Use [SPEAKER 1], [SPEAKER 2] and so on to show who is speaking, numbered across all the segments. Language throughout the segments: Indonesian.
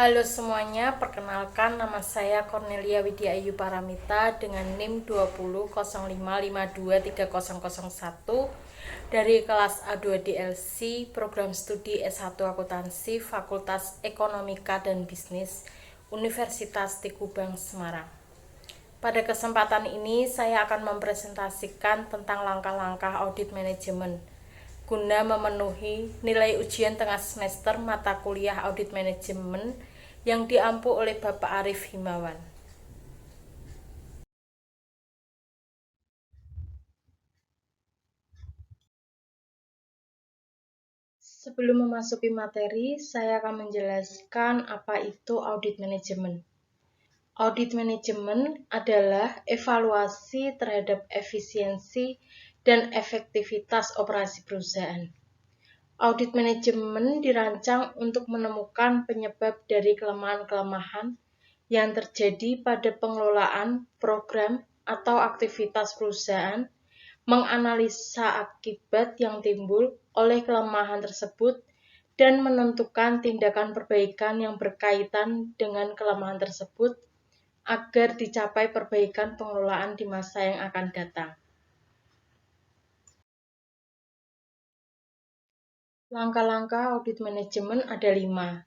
[SPEAKER 1] Halo semuanya, perkenalkan nama saya Cornelia Widya Ayu Paramita dengan NIM 2005523001 dari kelas A2DLC Program Studi S1 Akuntansi Fakultas Ekonomika dan Bisnis Universitas Tikubang Semarang. Pada kesempatan ini saya akan mempresentasikan tentang langkah-langkah audit manajemen guna memenuhi nilai ujian tengah semester mata kuliah audit manajemen yang diampu oleh Bapak Arif Himawan. Sebelum memasuki materi, saya akan menjelaskan apa itu audit manajemen. Audit manajemen adalah evaluasi terhadap efisiensi dan efektivitas operasi perusahaan. Audit manajemen dirancang untuk menemukan penyebab dari kelemahan-kelemahan yang terjadi pada pengelolaan program atau aktivitas perusahaan, menganalisa akibat yang timbul oleh kelemahan tersebut, dan menentukan tindakan perbaikan yang berkaitan dengan kelemahan tersebut agar dicapai perbaikan pengelolaan di masa yang akan datang. Langkah-langkah audit manajemen ada 5.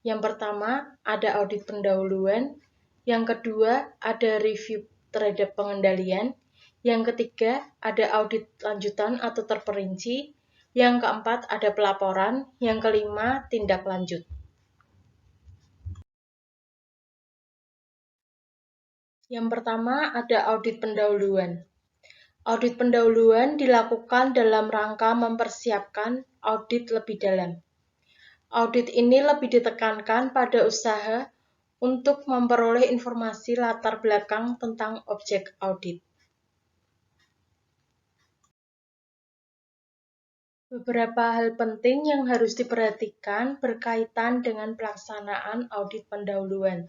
[SPEAKER 1] Yang pertama, ada audit pendahuluan. Yang kedua, ada review terhadap pengendalian. Yang ketiga, ada audit lanjutan atau terperinci. Yang keempat, ada pelaporan. Yang kelima, tindak lanjut. Yang pertama, ada audit pendahuluan. Audit pendahuluan dilakukan dalam rangka mempersiapkan audit lebih dalam. Audit ini lebih ditekankan pada usaha untuk memperoleh informasi latar belakang tentang objek audit. Beberapa hal penting yang harus diperhatikan berkaitan dengan pelaksanaan audit pendahuluan.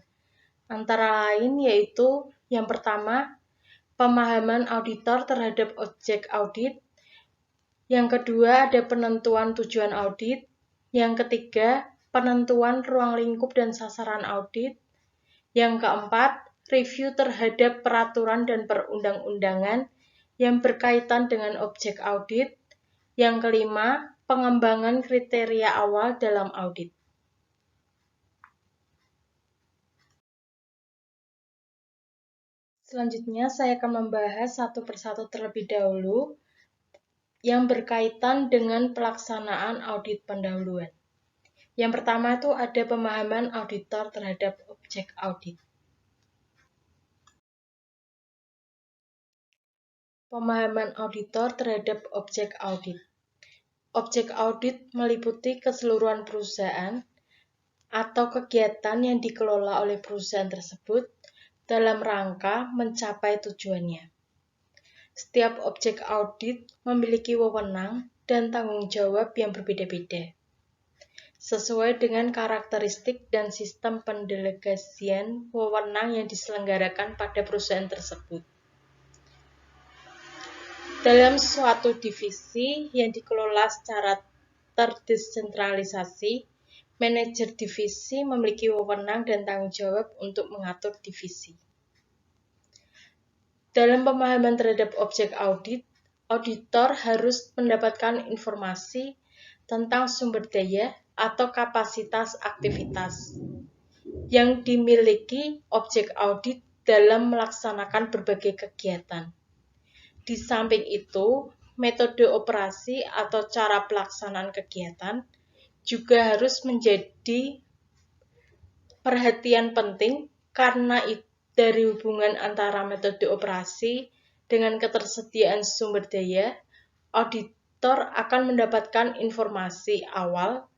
[SPEAKER 1] Antara lain yaitu yang pertama, pemahaman auditor terhadap objek audit. Yang kedua, ada penentuan tujuan audit. Yang ketiga, penentuan ruang lingkup dan sasaran audit. Yang keempat, review terhadap peraturan dan perundang-undangan yang berkaitan dengan objek audit. Yang kelima, pengembangan kriteria awal dalam audit. Selanjutnya, saya akan membahas satu persatu terlebih dahulu yang berkaitan dengan pelaksanaan audit pendahuluan. Yang pertama itu ada pemahaman auditor terhadap objek audit. Pemahaman auditor terhadap objek audit. Objek audit meliputi keseluruhan perusahaan atau kegiatan yang dikelola oleh perusahaan tersebut dalam rangka mencapai tujuannya. Setiap objek audit memiliki wewenang dan tanggung jawab yang berbeda-beda, sesuai dengan karakteristik dan sistem pendelegasian wewenang yang diselenggarakan pada perusahaan tersebut. Dalam suatu divisi yang dikelola secara terdesentralisasi, manajer divisi memiliki wewenang dan tanggung jawab untuk mengatur divisi. Dalam pemahaman terhadap objek audit, auditor harus mendapatkan informasi tentang sumber daya atau kapasitas aktivitas yang dimiliki objek audit dalam melaksanakan berbagai kegiatan. Di samping itu, metode operasi atau cara pelaksanaan kegiatan juga harus menjadi perhatian penting karena dari hubungan antara metode operasi dengan ketersediaan sumber daya, auditor akan mendapatkan informasi awal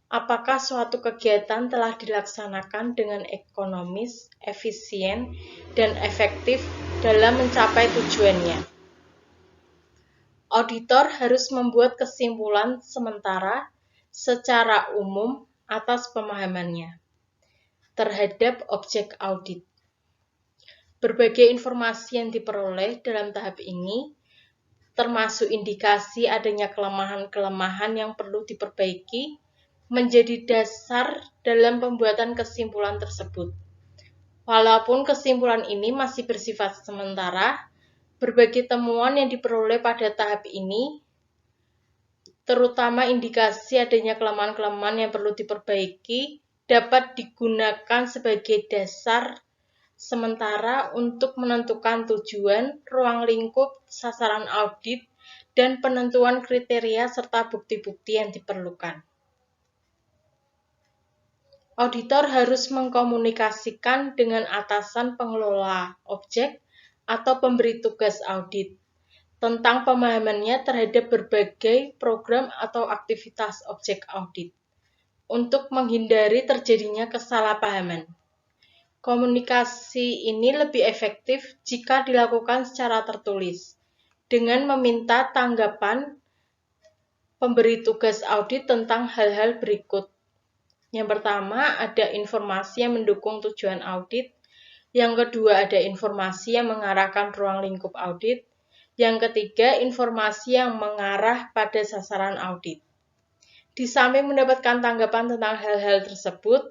[SPEAKER 1] apakah suatu kegiatan telah dilaksanakan dengan ekonomis, efisien, dan efektif dalam mencapai tujuannya. Auditor harus membuat kesimpulan sementara secara umum atas pemahamannya terhadap objek audit. Berbagai informasi yang diperoleh dalam tahap ini, termasuk indikasi adanya kelemahan-kelemahan yang perlu diperbaiki, menjadi dasar dalam pembuatan kesimpulan tersebut. Walaupun kesimpulan ini masih bersifat sementara, berbagai temuan yang diperoleh pada tahap ini, terutama indikasi adanya kelemahan-kelemahan yang perlu diperbaiki, dapat digunakan sebagai dasar sementara untuk menentukan tujuan, ruang lingkup, sasaran audit, dan penentuan kriteria serta bukti-bukti yang diperlukan. Auditor harus mengkomunikasikan dengan atasan pengelola objek atau pemberi tugas audit tentang pemahamannya terhadap berbagai program atau aktivitas objek audit untuk menghindari terjadinya kesalahpahaman. Komunikasi ini lebih efektif jika dilakukan secara tertulis, dengan meminta tanggapan pemberi tugas audit tentang hal-hal berikut. Yang pertama, ada informasi yang mendukung tujuan audit. Yang kedua, ada informasi yang mengarahkan ruang lingkup audit. Yang ketiga, informasi yang mengarah pada sasaran audit. Di samping mendapatkan tanggapan tentang hal-hal tersebut,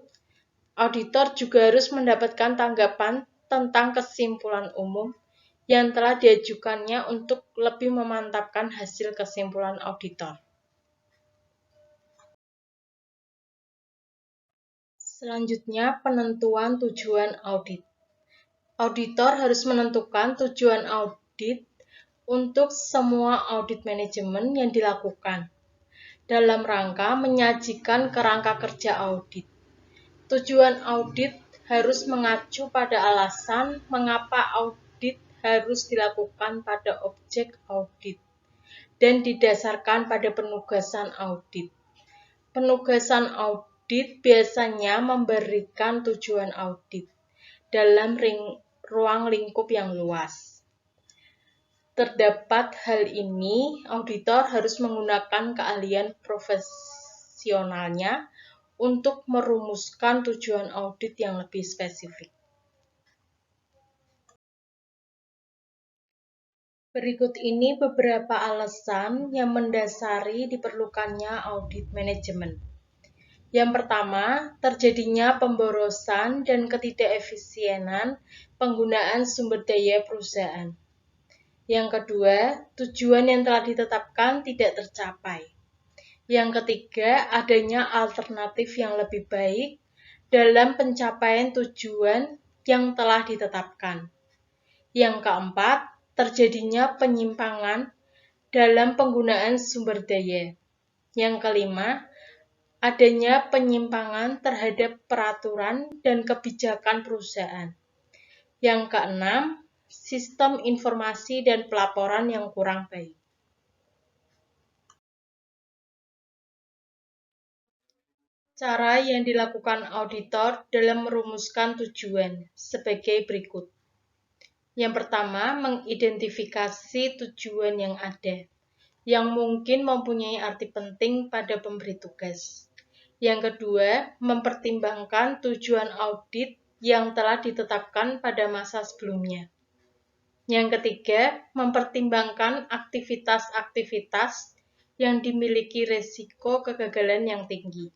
[SPEAKER 1] auditor juga harus mendapatkan tanggapan tentang kesimpulan umum yang telah diajukannya untuk lebih memantapkan hasil kesimpulan auditor. Selanjutnya, penentuan tujuan audit. Auditor harus menentukan tujuan audit untuk semua audit manajemen yang dilakukan dalam rangka menyajikan kerangka kerja audit. Tujuan audit harus mengacu pada alasan mengapa audit harus dilakukan pada objek audit dan didasarkan pada penugasan audit. Penugasan audit biasanya memberikan tujuan audit dalam ruang lingkup yang luas. Terdapat hal ini, auditor harus menggunakan keahlian profesionalnya untuk merumuskan tujuan audit yang lebih spesifik. Berikut ini beberapa alasan yang mendasari diperlukannya audit manajemen. Yang pertama, terjadinya pemborosan dan ketidakefisienan penggunaan sumber daya perusahaan. Yang kedua, tujuan yang telah ditetapkan tidak tercapai. Yang ketiga, adanya alternatif yang lebih baik dalam pencapaian tujuan yang telah ditetapkan. Yang keempat, terjadinya penyimpangan dalam penggunaan sumber daya. Yang kelima, adanya penyimpangan terhadap peraturan dan kebijakan perusahaan. Yang keenam, sistem informasi dan pelaporan yang kurang baik. Cara yang dilakukan auditor dalam merumuskan tujuan sebagai berikut. Yang pertama, mengidentifikasi tujuan yang ada, yang mungkin mempunyai arti penting pada pemberi tugas. Yang kedua, mempertimbangkan tujuan audit yang telah ditetapkan pada masa sebelumnya. Yang ketiga, mempertimbangkan aktivitas-aktivitas yang dimiliki risiko kegagalan yang tinggi.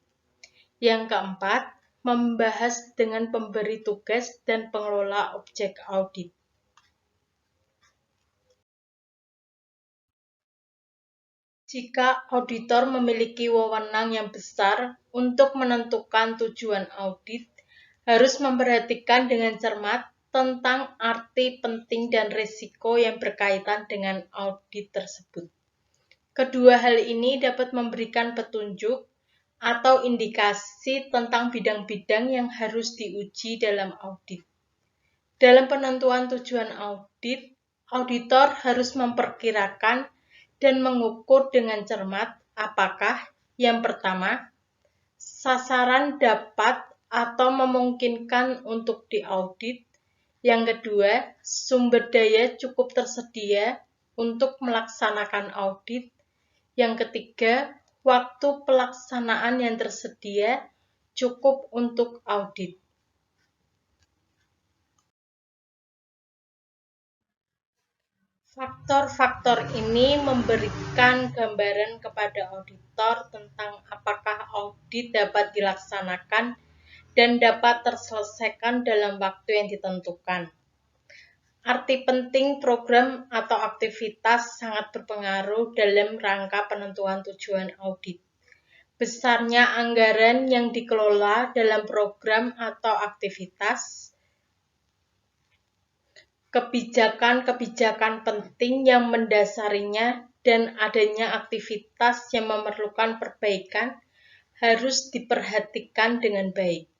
[SPEAKER 1] Yang keempat, membahas dengan pemberi tugas dan pengelola objek audit. Jika auditor memiliki wewenang yang besar untuk menentukan tujuan audit, harus memperhatikan dengan cermat tentang arti penting dan risiko yang berkaitan dengan audit tersebut. Kedua hal ini dapat memberikan petunjuk atau indikasi tentang bidang-bidang yang harus diuji dalam audit. Dalam penentuan tujuan audit, auditor harus memperkirakan dan mengukur dengan cermat apakah yang pertama, sasaran dapat atau memungkinkan untuk diaudit. Yang kedua, sumber daya cukup tersedia untuk melaksanakan audit. Yang ketiga, waktu pelaksanaan yang tersedia cukup untuk audit. Faktor-faktor ini memberikan gambaran kepada auditor tentang apakah audit dapat dilaksanakan dan dapat terselesaikan dalam waktu yang ditentukan. Arti penting program atau aktivitas sangat berpengaruh dalam rangka penentuan tujuan audit. Besarnya anggaran yang dikelola dalam program atau aktivitas, kebijakan-kebijakan penting yang mendasarinya, dan adanya aktivitas yang memerlukan perbaikan harus diperhatikan dengan baik.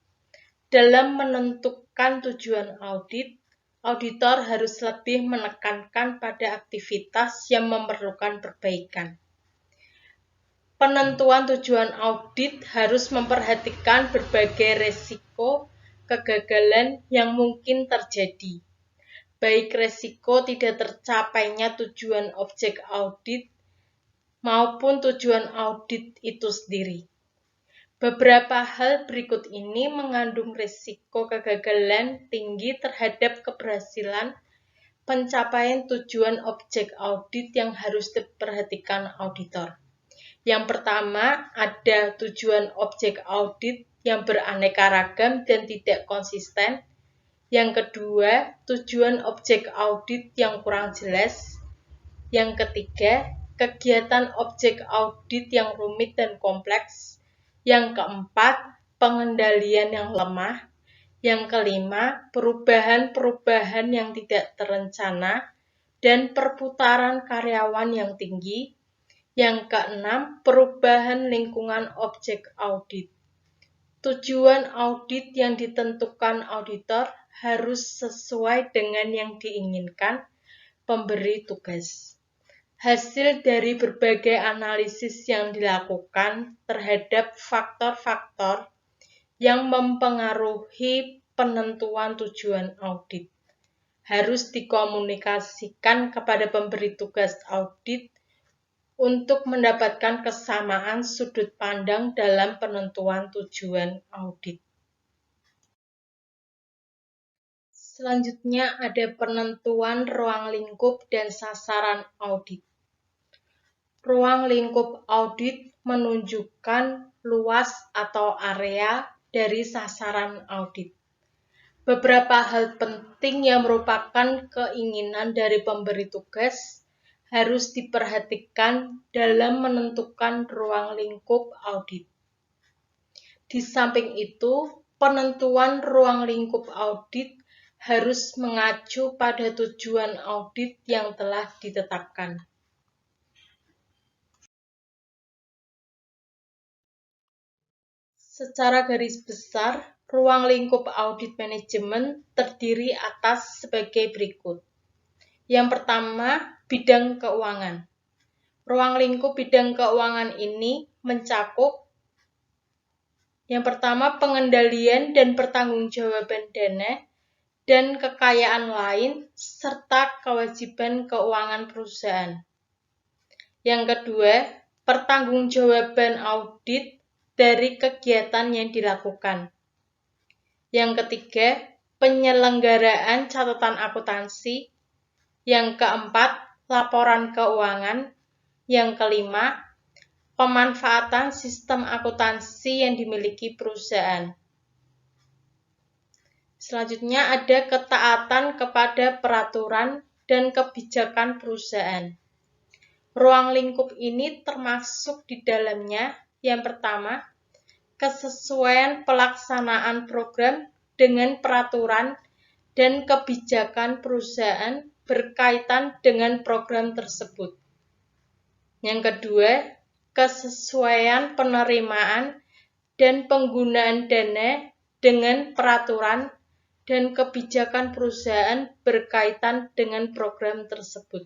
[SPEAKER 1] Dalam menentukan tujuan audit, auditor harus lebih menekankan pada aktivitas yang memerlukan perbaikan. Penentuan tujuan audit harus memperhatikan berbagai risiko kegagalan yang mungkin terjadi, baik risiko tidak tercapainya tujuan objek audit maupun tujuan audit itu sendiri. Beberapa hal berikut ini mengandung risiko kegagalan tinggi terhadap keberhasilan pencapaian tujuan objek audit yang harus diperhatikan auditor. Yang pertama, ada tujuan objek audit yang beraneka ragam dan tidak konsisten. Yang kedua, tujuan objek audit yang kurang jelas. Yang ketiga, kegiatan objek audit yang rumit dan kompleks. Yang keempat, pengendalian yang lemah. Yang kelima, perubahan-perubahan yang tidak terencana dan perputaran karyawan yang tinggi. Yang keenam, perubahan lingkungan objek audit. Tujuan audit yang ditentukan auditor harus sesuai dengan yang diinginkan pemberi tugas. Hasil dari berbagai analisis yang dilakukan terhadap faktor-faktor yang mempengaruhi penentuan tujuan audit harus dikomunikasikan kepada pemberi tugas audit untuk mendapatkan kesamaan sudut pandang dalam penentuan tujuan audit. Selanjutnya ada penentuan ruang lingkup dan sasaran audit. Ruang lingkup audit menunjukkan luas atau area dari sasaran audit. Beberapa hal penting yang merupakan keinginan dari pemberi tugas harus diperhatikan dalam menentukan ruang lingkup audit. Di samping itu, penentuan ruang lingkup audit harus mengacu pada tujuan audit yang telah ditetapkan. Secara garis besar, ruang lingkup audit manajemen terdiri atas sebagai berikut. Yang pertama, bidang keuangan. Ruang lingkup bidang keuangan ini mencakup yang pertama, pengendalian dan pertanggungjawaban dana dan kekayaan lain serta kewajiban keuangan perusahaan. Yang kedua, pertanggungjawaban audit dari kegiatan yang dilakukan. Yang ketiga, penyelenggaraan catatan akuntansi. Yang keempat, laporan keuangan. Yang kelima, pemanfaatan sistem akuntansi yang dimiliki perusahaan. Selanjutnya ada ketaatan kepada peraturan dan kebijakan perusahaan. Ruang lingkup ini termasuk di dalamnya yang pertama, kesesuaian pelaksanaan program dengan peraturan dan kebijakan perusahaan berkaitan dengan program tersebut. Yang kedua, kesesuaian penerimaan dan penggunaan dana dengan peraturan dan kebijakan perusahaan berkaitan dengan program tersebut.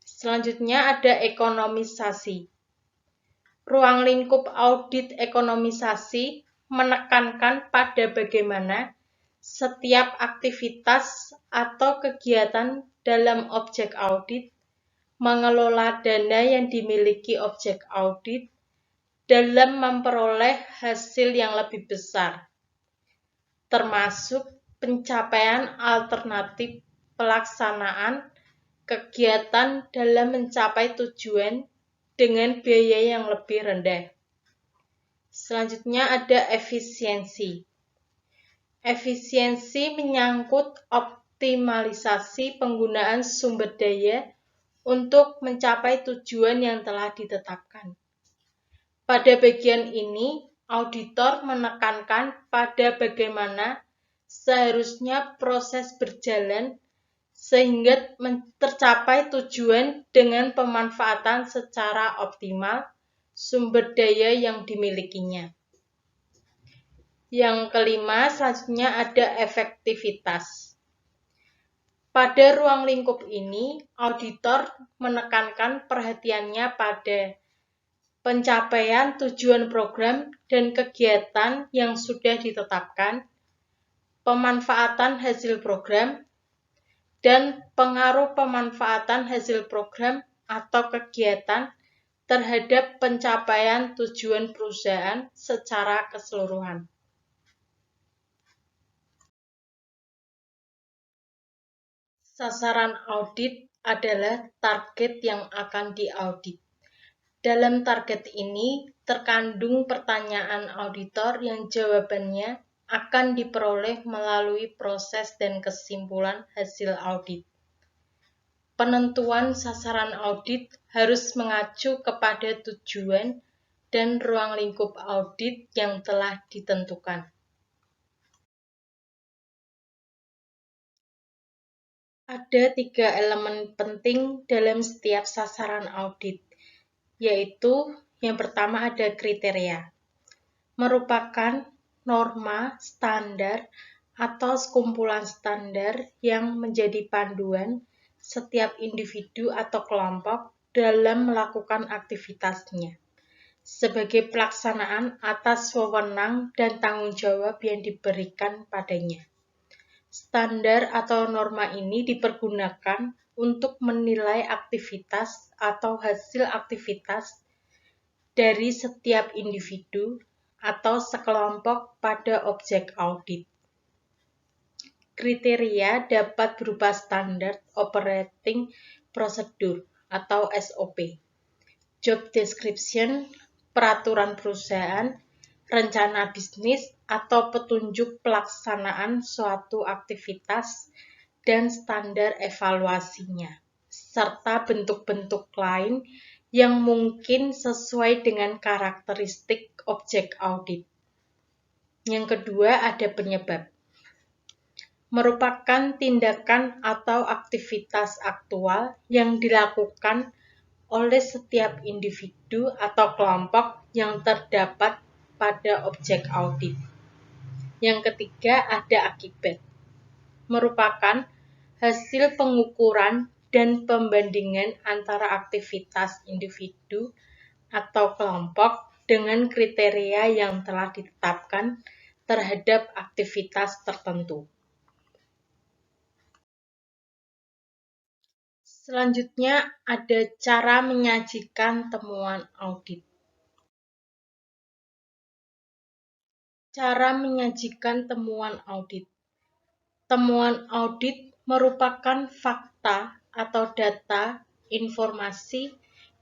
[SPEAKER 1] Selanjutnya ada ekonomisasi. Ruang lingkup audit ekonomisasi menekankan pada bagaimana setiap aktivitas atau kegiatan dalam objek audit mengelola dana yang dimiliki objek audit dalam memperoleh hasil yang lebih besar, termasuk pencapaian alternatif pelaksanaan kegiatan dalam mencapai tujuan dengan biaya yang lebih rendah. Selanjutnya ada efisiensi. Efisiensi menyangkut optimalisasi penggunaan sumber daya untuk mencapai tujuan yang telah ditetapkan. Pada bagian ini, auditor menekankan pada bagaimana seharusnya proses berjalan sehingga tercapai tujuan dengan pemanfaatan secara optimal sumber daya yang dimilikinya. Yang kelima, selanjutnya ada efektivitas. Pada ruang lingkup ini, auditor menekankan perhatiannya pada pencapaian tujuan program dan kegiatan yang sudah ditetapkan, pemanfaatan hasil program, dan pengaruh pemanfaatan hasil program atau kegiatan terhadap pencapaian tujuan perusahaan secara keseluruhan. Sasaran audit adalah target yang akan diaudit. Dalam target ini terkandung pertanyaan auditor yang jawabannya akan diperoleh melalui proses dan kesimpulan hasil audit. Penentuan sasaran audit harus mengacu kepada tujuan dan ruang lingkup audit yang telah ditentukan. Ada 3 elemen penting dalam setiap sasaran audit, yaitu yang pertama ada kriteria. Merupakan norma, standar, atau sekumpulan standar yang menjadi panduan setiap individu atau kelompok dalam melakukan aktivitasnya, sebagai pelaksanaan atas wewenang dan tanggung jawab yang diberikan padanya. Standar atau norma ini dipergunakan untuk menilai aktivitas atau hasil aktivitas dari setiap individu atau sekelompok pada objek audit. Kriteria dapat berupa standar operating procedure atau SOP, job description, peraturan perusahaan, rencana bisnis, atau petunjuk pelaksanaan suatu aktivitas dan standar evaluasinya, serta bentuk-bentuk lain yang mungkin sesuai dengan karakteristik objek audit. Yang kedua ada penyebab. Merupakan tindakan atau aktivitas aktual yang dilakukan oleh setiap individu atau kelompok yang terdapat pada objek audit. Yang ketiga ada akibat. Merupakan hasil pengukuran dan pembandingan antara aktivitas individu atau kelompok dengan kriteria yang telah ditetapkan terhadap aktivitas tertentu. Selanjutnya ada cara menyajikan temuan audit. Cara menyajikan temuan audit. Temuan audit merupakan fakta atau data, informasi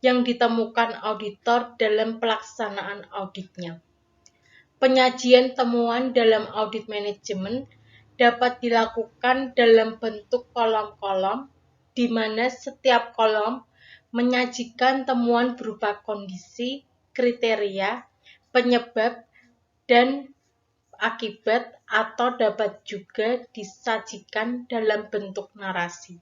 [SPEAKER 1] yang ditemukan auditor dalam pelaksanaan auditnya. Penyajian temuan dalam audit manajemen dapat dilakukan dalam bentuk kolom-kolom, di mana setiap kolom menyajikan temuan berupa kondisi, kriteria, penyebab, dan akibat, atau dapat juga disajikan dalam bentuk narasi.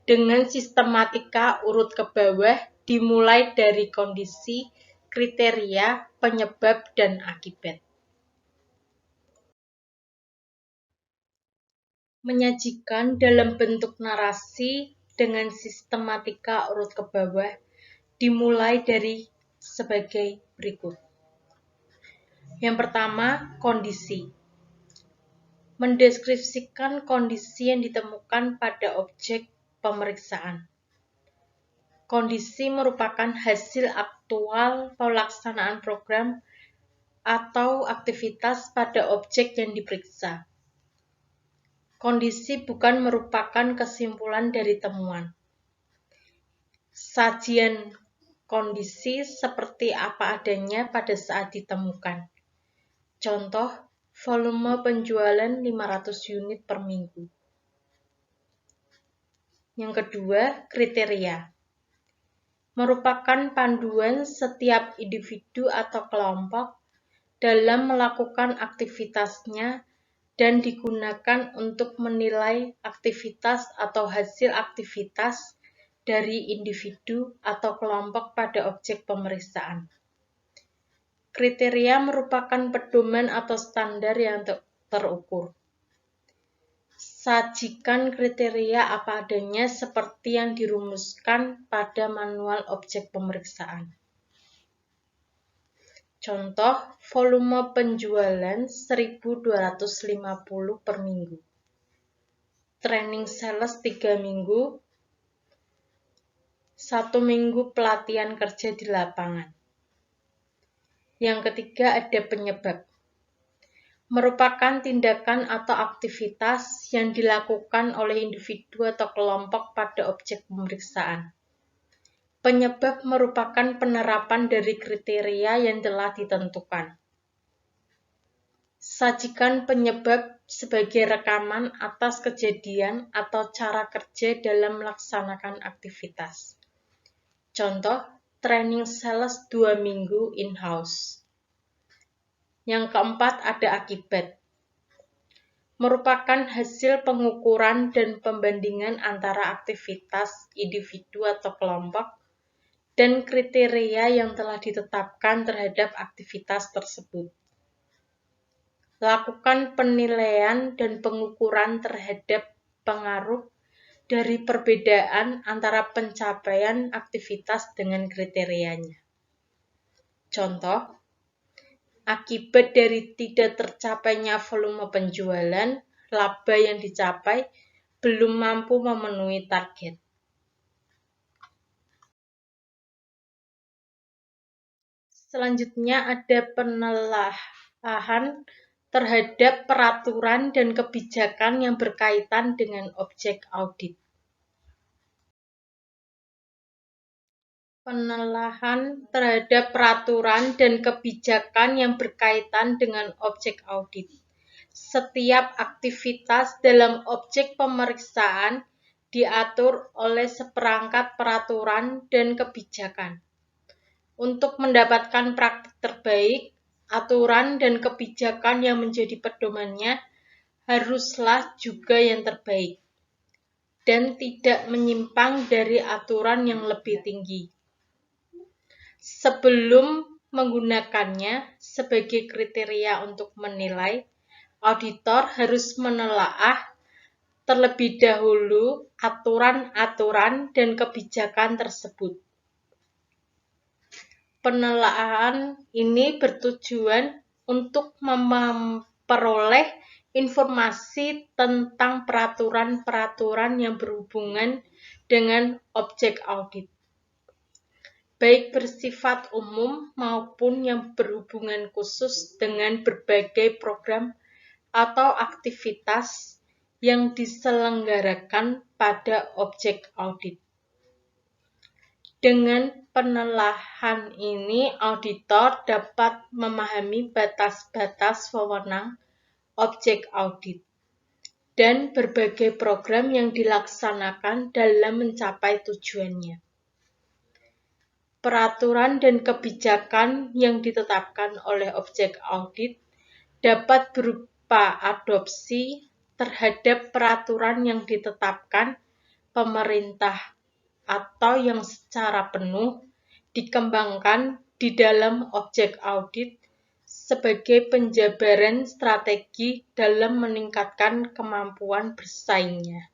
[SPEAKER 1] Dengan sistematika urut ke bawah dimulai dari kondisi, kriteria, penyebab, dan akibat. Menyajikan dalam bentuk narasi dengan sistematika urut ke bawah dimulai dari sebagai berikut. Yang pertama, kondisi. Mendeskripsikan kondisi yang ditemukan pada objek pemeriksaan. Kondisi merupakan hasil aktual pelaksanaan program atau aktivitas pada objek yang diperiksa. Kondisi bukan merupakan kesimpulan dari temuan. sajian kondisi seperti apa adanya pada saat ditemukan. Contoh, volume penjualan 500 unit per minggu. Yang kedua, kriteria. Merupakan panduan setiap individu atau kelompok dalam melakukan aktivitasnya dan digunakan untuk menilai aktivitas atau hasil aktivitas dari individu atau kelompok pada objek pemeriksaan. Kriteria merupakan pedoman atau standar yang terukur. Sajikan kriteria apa adanya seperti yang dirumuskan pada manual objek pemeriksaan. Contoh, volume penjualan 1.250 per minggu. Training sales 3 minggu, 1 minggu pelatihan kerja di lapangan. Yang ketiga ada penyebab. Merupakan tindakan atau aktivitas yang dilakukan oleh individu atau kelompok pada objek pemeriksaan. Penyebab merupakan penerapan dari kriteria yang telah ditentukan. Sajikan penyebab sebagai rekaman atas kejadian atau cara kerja dalam melaksanakan aktivitas. Contoh, training sales 2 minggu in-house. Yang keempat ada akibat. Merupakan hasil pengukuran dan pembandingan antara aktivitas individu atau kelompok dan kriteria yang telah ditetapkan terhadap aktivitas tersebut. Lakukan penilaian dan pengukuran terhadap pengaruh dari perbedaan antara pencapaian aktivitas dengan kriterianya. Contoh, akibat dari tidak tercapainya volume penjualan, laba yang dicapai belum mampu memenuhi target. Selanjutnya ada penelaahan terhadap peraturan dan kebijakan yang berkaitan dengan objek audit. Penelaahan terhadap peraturan dan kebijakan yang berkaitan dengan objek audit. Setiap aktivitas dalam objek pemeriksaan diatur oleh seperangkat peraturan dan kebijakan. Untuk mendapatkan praktik terbaik, aturan dan kebijakan yang menjadi pedomannya haruslah juga yang terbaik dan tidak menyimpang dari aturan yang lebih tinggi. Sebelum menggunakannya sebagai kriteria untuk menilai, auditor harus menelaah terlebih dahulu aturan-aturan dan kebijakan tersebut. Penelaahan ini bertujuan untuk memperoleh informasi tentang peraturan-peraturan yang berhubungan dengan objek audit, baik bersifat umum maupun yang berhubungan khusus dengan berbagai program atau aktivitas yang diselenggarakan pada objek audit. Dengan penelaahan ini, auditor dapat memahami batas-batas wewenang objek audit dan berbagai program yang dilaksanakan dalam mencapai tujuannya. Peraturan dan kebijakan yang ditetapkan oleh objek audit dapat berupa adopsi terhadap peraturan yang ditetapkan pemerintah atau yang secara penuh dikembangkan di dalam objek audit sebagai penjabaran strategi dalam meningkatkan kemampuan bersaingnya.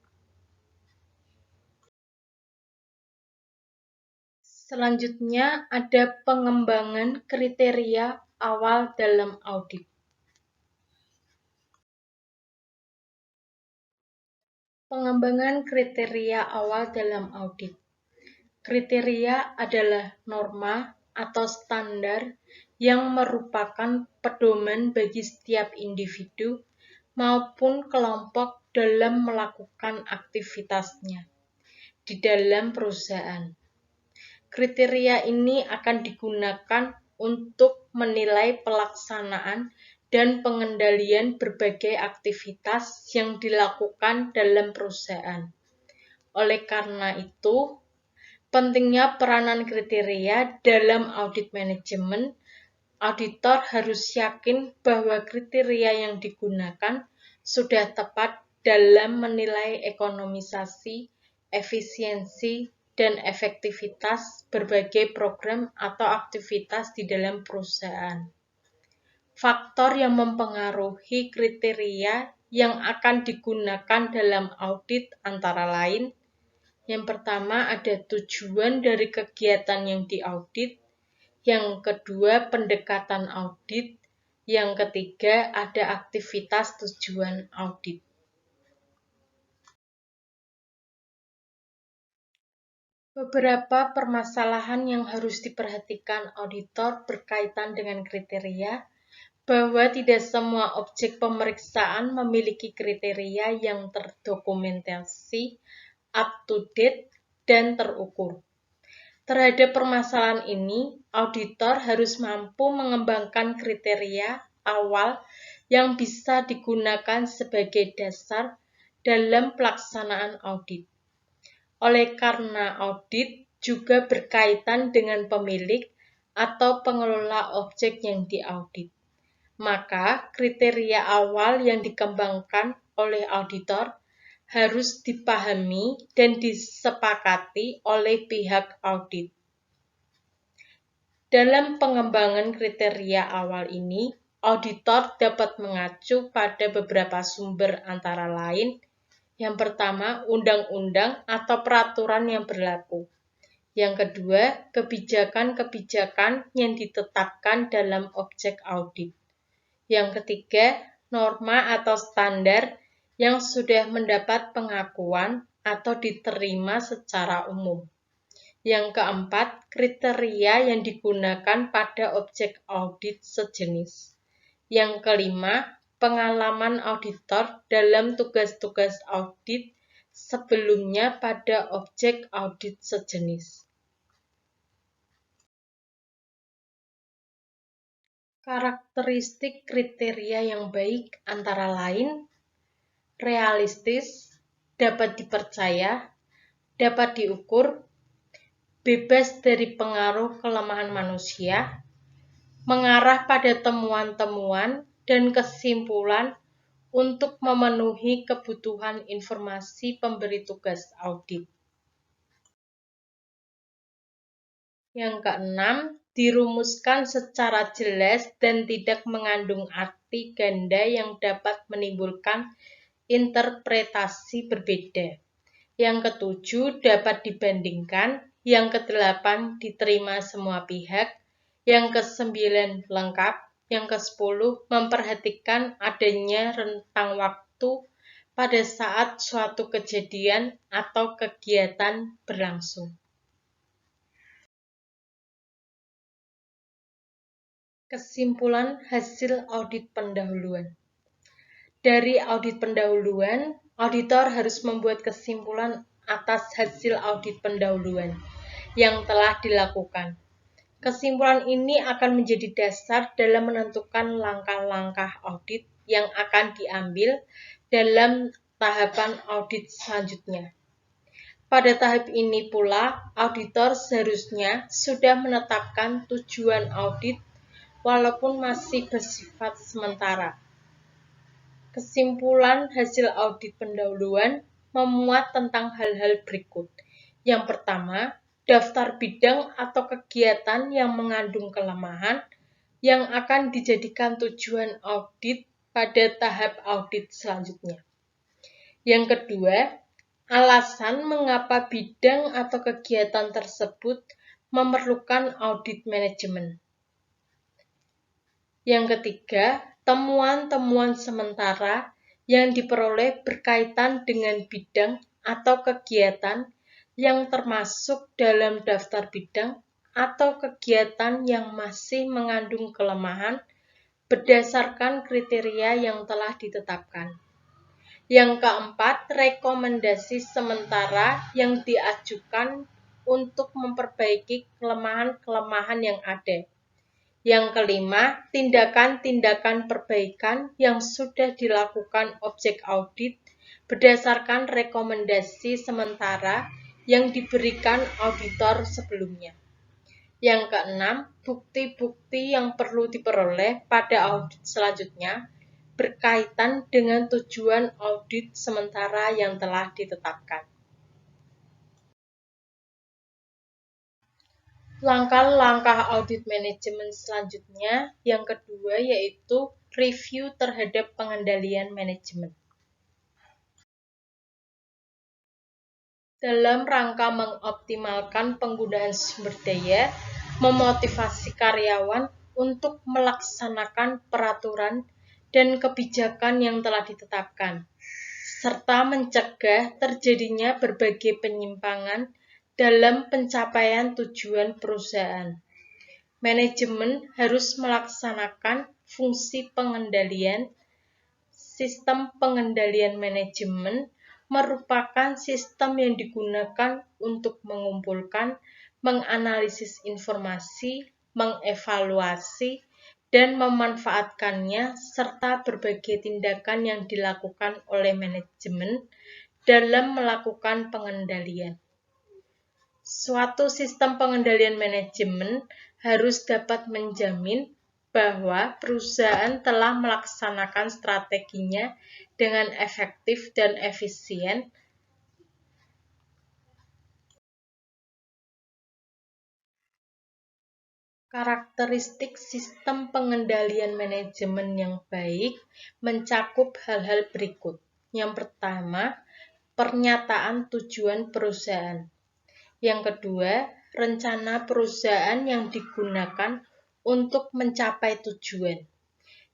[SPEAKER 1] Selanjutnya ada pengembangan kriteria awal dalam audit. Pengembangan kriteria awal dalam audit. Kriteria adalah norma atau standar yang merupakan pedoman bagi setiap individu maupun kelompok dalam melakukan aktivitasnya di dalam perusahaan. Kriteria ini akan digunakan untuk menilai pelaksanaan dan pengendalian berbagai aktivitas yang dilakukan dalam perusahaan. Oleh karena itu, pentingnya peranan kriteria dalam audit manajemen. Auditor harus yakin bahwa kriteria yang digunakan sudah tepat dalam menilai ekonomisasi, efisiensi, dan efektivitas berbagai program atau aktivitas di dalam perusahaan. Faktor yang mempengaruhi kriteria yang akan digunakan dalam audit antara lain, yang pertama ada tujuan dari kegiatan yang diaudit, yang kedua, pendekatan audit. Yang ketiga, ada aktivitas tujuan audit. Beberapa permasalahan yang harus diperhatikan auditor berkaitan dengan kriteria, bahwa tidak semua objek pemeriksaan memiliki kriteria yang terdokumentasi, up-to-date, dan terukur. Terhadap permasalahan ini, auditor harus mampu mengembangkan kriteria awal yang bisa digunakan sebagai dasar dalam pelaksanaan audit. Oleh karena audit juga berkaitan dengan pemilik atau pengelola objek yang diaudit, maka kriteria awal yang dikembangkan oleh auditor harus dipahami dan disepakati oleh pihak audit. Dalam pengembangan kriteria awal ini, auditor dapat mengacu pada beberapa sumber antara lain. Yang pertama, undang-undang atau peraturan yang berlaku. Yang kedua, kebijakan-kebijakan yang ditetapkan dalam objek audit. Yang ketiga, norma atau standar yang sudah mendapat pengakuan atau diterima secara umum. Yang keempat, kriteria yang digunakan pada objek audit sejenis. Yang kelima, pengalaman auditor dalam tugas-tugas audit sebelumnya pada objek audit sejenis. Karakteristik kriteria yang baik antara lain realistis, dapat dipercaya, dapat diukur, bebas dari pengaruh kelemahan manusia, mengarah pada temuan-temuan dan kesimpulan untuk memenuhi kebutuhan informasi pemberi tugas audit. Yang keenam, dirumuskan secara jelas dan tidak mengandung arti ganda yang dapat menimbulkan interpretasi berbeda. Yang ketujuh, dapat dibandingkan. Yang kedelapan, diterima semua pihak. Yang kesembilan, lengkap. Yang kesepuluh, memperhatikan adanya rentang waktu pada saat suatu kejadian atau kegiatan berlangsung. Kesimpulan hasil audit pendahuluan. Dari audit pendahuluan, auditor harus membuat kesimpulan atas hasil audit pendahuluan yang telah dilakukan. Kesimpulan ini akan menjadi dasar dalam menentukan langkah-langkah audit yang akan diambil dalam tahapan audit selanjutnya. Pada tahap ini pula, auditor seharusnya sudah menetapkan tujuan audit walaupun masih bersifat sementara. Kesimpulan hasil audit pendahuluan memuat tentang hal-hal berikut. Yang pertama, daftar bidang atau kegiatan yang mengandung kelemahan yang akan dijadikan tujuan audit pada tahap audit selanjutnya. Yang kedua, alasan mengapa bidang atau kegiatan tersebut memerlukan audit manajemen. Yang ketiga, temuan-temuan sementara yang diperoleh berkaitan dengan bidang atau kegiatan yang termasuk dalam daftar bidang atau kegiatan yang masih mengandung kelemahan berdasarkan kriteria yang telah ditetapkan. Yang keempat, rekomendasi sementara yang diajukan untuk memperbaiki kelemahan-kelemahan yang ada. Yang kelima, tindakan-tindakan perbaikan yang sudah dilakukan objek audit berdasarkan rekomendasi sementara yang diberikan auditor sebelumnya. Yang keenam, bukti-bukti yang perlu diperoleh pada audit selanjutnya berkaitan dengan tujuan audit sementara yang telah ditetapkan. Langkah-langkah audit manajemen selanjutnya yang kedua yaitu review terhadap pengendalian manajemen. Dalam rangka mengoptimalkan penggunaan sumber daya, memotivasi karyawan untuk melaksanakan peraturan dan kebijakan yang telah ditetapkan, serta mencegah terjadinya berbagai penyimpangan dalam pencapaian tujuan perusahaan. Manajemen harus melaksanakan fungsi pengendalian. Sistem pengendalian manajemen merupakan sistem yang digunakan untuk mengumpulkan, menganalisis informasi, mengevaluasi, dan memanfaatkannya, serta berbagai tindakan yang dilakukan oleh manajemen dalam melakukan pengendalian. Suatu sistem pengendalian manajemen harus dapat menjamin bahwa perusahaan telah melaksanakan strateginya dengan efektif dan efisien. Karakteristik sistem pengendalian manajemen yang baik mencakup hal-hal berikut. Yang pertama, pernyataan tujuan perusahaan. Yang kedua, rencana perusahaan yang digunakan untuk mencapai tujuan.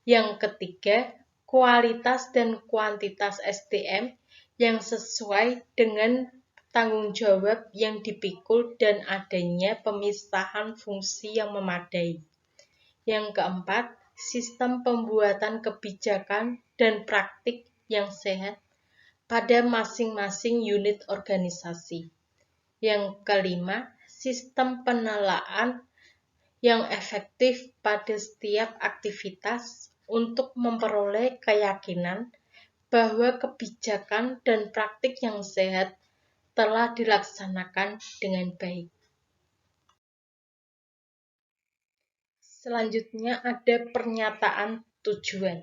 [SPEAKER 1] Yang ketiga, kualitas dan kuantitas SDM yang sesuai dengan tanggung jawab yang dipikul dan adanya pemisahan fungsi yang memadai. Yang keempat, sistem pembuatan kebijakan dan praktik yang sehat pada masing-masing unit organisasi. Yang kelima, sistem penelaan yang efektif pada setiap aktivitas untuk memperoleh keyakinan bahwa kebijakan dan praktik yang sehat telah dilaksanakan dengan baik. Selanjutnya ada pernyataan tujuan.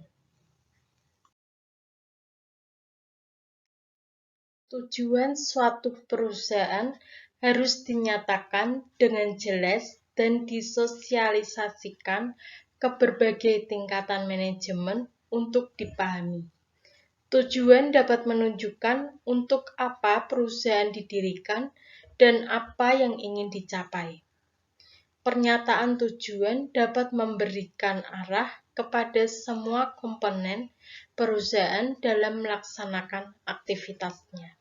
[SPEAKER 1] Tujuan suatu perusahaan harus dinyatakan dengan jelas dan disosialisasikan ke berbagai tingkatan manajemen untuk dipahami. Tujuan dapat menunjukkan untuk apa perusahaan didirikan dan apa yang ingin dicapai. Pernyataan tujuan dapat memberikan arah kepada semua komponen perusahaan dalam melaksanakan aktivitasnya.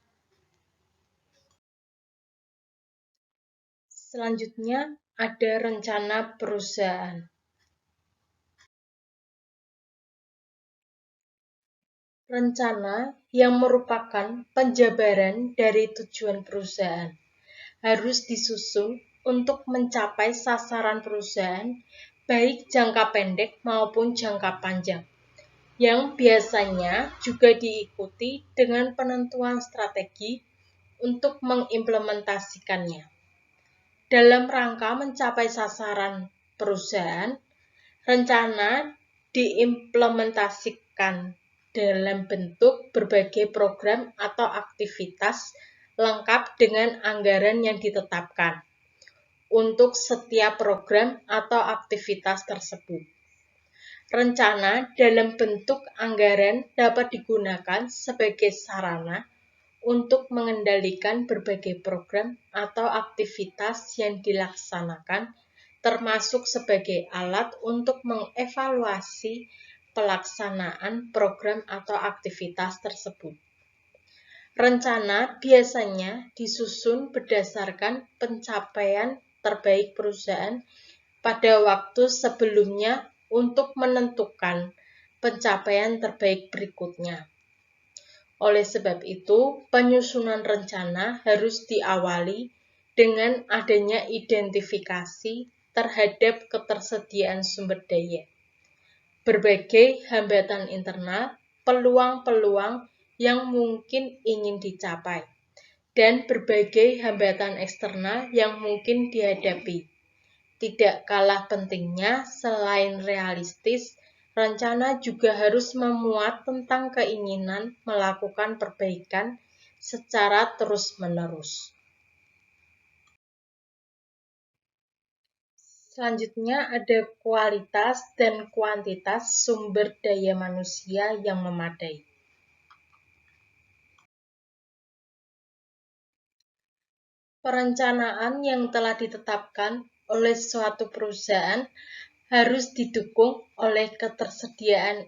[SPEAKER 1] Selanjutnya ada rencana perusahaan. Rencana yang merupakan penjabaran dari tujuan perusahaan harus disusun untuk mencapai sasaran perusahaan baik jangka pendek maupun jangka panjang, yang biasanya juga diikuti dengan penentuan strategi untuk mengimplementasikannya. Dalam rangka mencapai sasaran perusahaan, rencana diimplementasikan dalam bentuk berbagai program atau aktivitas lengkap dengan anggaran yang ditetapkan untuk setiap program atau aktivitas tersebut. Rencana dalam bentuk anggaran dapat digunakan sebagai sarana untuk mengendalikan berbagai program atau aktivitas yang dilaksanakan, termasuk sebagai alat untuk mengevaluasi pelaksanaan program atau aktivitas tersebut. Rencana biasanya disusun berdasarkan pencapaian terbaik perusahaan pada waktu sebelumnya untuk menentukan pencapaian terbaik berikutnya. Oleh sebab itu, penyusunan rencana harus diawali dengan adanya identifikasi terhadap ketersediaan sumber daya, berbagai hambatan internal, peluang-peluang yang mungkin ingin dicapai, dan berbagai hambatan eksternal yang mungkin dihadapi. Tidak kalah pentingnya, selain realistis, rencana juga harus memuat tentang keinginan melakukan perbaikan secara terus-menerus. Selanjutnya ada kualitas dan kuantitas sumber daya manusia yang memadai. Perencanaan yang telah ditetapkan oleh suatu perusahaan harus didukung oleh ketersediaan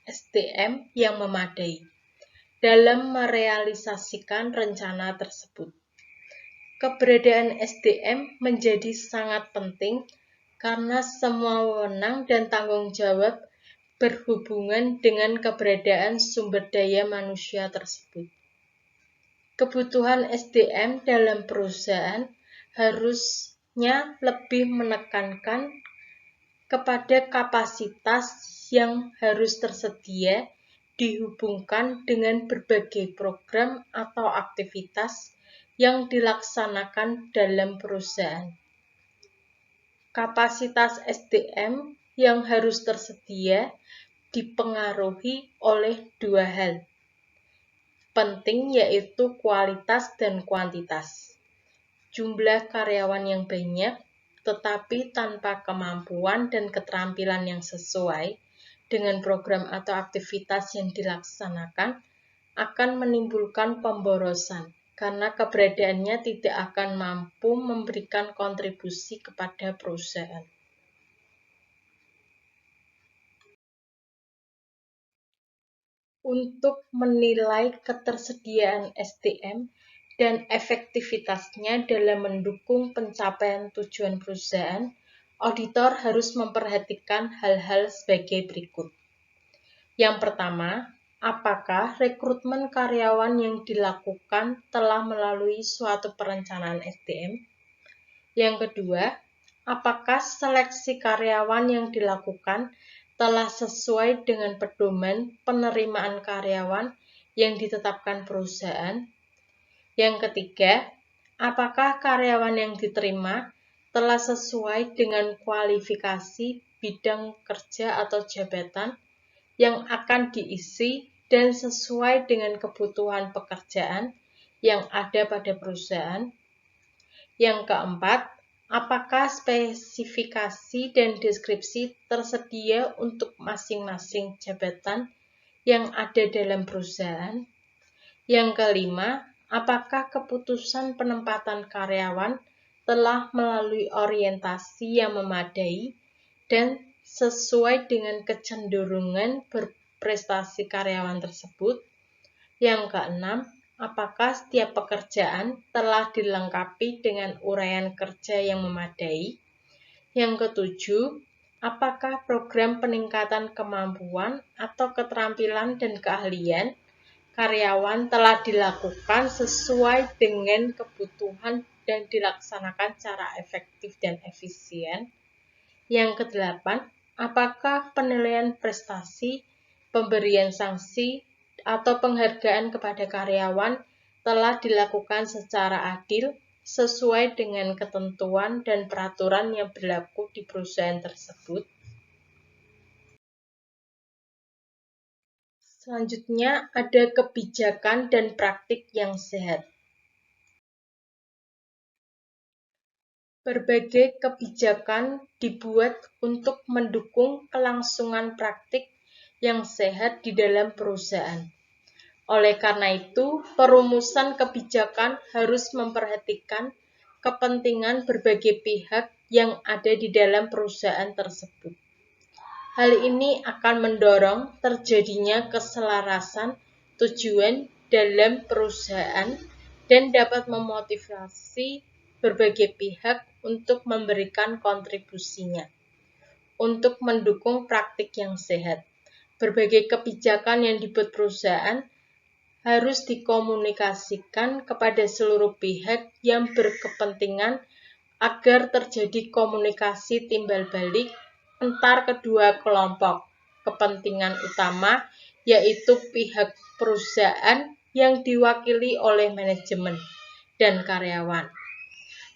[SPEAKER 1] SDM yang memadai dalam merealisasikan rencana tersebut. Keberadaan SDM menjadi sangat penting karena semua wewenang dan tanggung jawab berhubungan dengan keberadaan sumber daya manusia tersebut. Kebutuhan SDM dalam perusahaan harusnya lebih menekankan kepada kapasitas yang harus tersedia dihubungkan dengan berbagai program atau aktivitas yang dilaksanakan dalam perusahaan. Kapasitas SDM yang harus tersedia dipengaruhi oleh dua hal penting, yaitu kualitas dan kuantitas. Jumlah karyawan yang banyak tetapi tanpa kemampuan dan keterampilan yang sesuai dengan program atau aktivitas yang dilaksanakan akan menimbulkan pemborosan karena keberadaannya tidak akan mampu memberikan kontribusi kepada perusahaan. Untuk menilai ketersediaan SDM dan efektivitasnya dalam mendukung pencapaian tujuan perusahaan, auditor harus memperhatikan hal-hal sebagai berikut. Yang pertama, apakah rekrutmen karyawan yang dilakukan telah melalui suatu perencanaan SDM? Yang kedua, apakah seleksi karyawan yang dilakukan telah sesuai dengan pedoman penerimaan karyawan yang ditetapkan perusahaan? Yang ketiga, apakah karyawan yang diterima telah sesuai dengan kualifikasi bidang kerja atau jabatan yang akan diisi dan sesuai dengan kebutuhan pekerjaan yang ada pada perusahaan? Yang keempat, apakah spesifikasi dan deskripsi tersedia untuk masing-masing jabatan yang ada dalam perusahaan? Yang kelima, apakah keputusan penempatan karyawan telah melalui orientasi yang memadai dan sesuai dengan kecenderungan berprestasi karyawan tersebut? Yang keenam, apakah setiap pekerjaan telah dilengkapi dengan uraian kerja yang memadai? Yang ketujuh, apakah program peningkatan kemampuan atau keterampilan dan keahlian karyawan telah dilakukan sesuai dengan kebutuhan dan dilaksanakan secara efektif dan efisien? Yang kedelapan, apakah penilaian prestasi, pemberian sanksi, atau penghargaan kepada karyawan telah dilakukan secara adil, sesuai dengan ketentuan dan peraturan yang berlaku di perusahaan tersebut? Selanjutnya, ada kebijakan dan praktik yang sehat. Berbagai kebijakan dibuat untuk mendukung kelangsungan praktik yang sehat di dalam perusahaan. Oleh karena itu, perumusan kebijakan harus memperhatikan kepentingan berbagai pihak yang ada di dalam perusahaan tersebut. Hal ini akan mendorong terjadinya keselarasan tujuan dalam perusahaan dan dapat memotivasi berbagai pihak untuk memberikan kontribusinya untuk mendukung praktik yang sehat. Berbagai kebijakan yang dibuat perusahaan harus dikomunikasikan kepada seluruh pihak yang berkepentingan agar terjadi komunikasi timbal balik antar kedua kelompok kepentingan utama, yaitu pihak perusahaan yang diwakili oleh manajemen dan karyawan.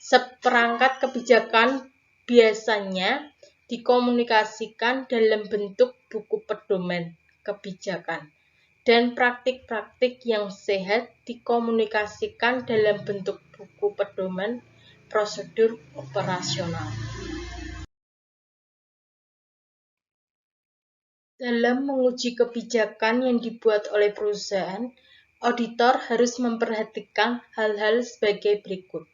[SPEAKER 1] Seperangkat kebijakan biasanya dikomunikasikan dalam bentuk buku pedoman kebijakan, dan praktik-praktik yang sehat dikomunikasikan dalam bentuk buku pedoman prosedur operasional. Dalam menguji kebijakan yang dibuat oleh perusahaan, auditor harus memperhatikan hal-hal sebagai berikut.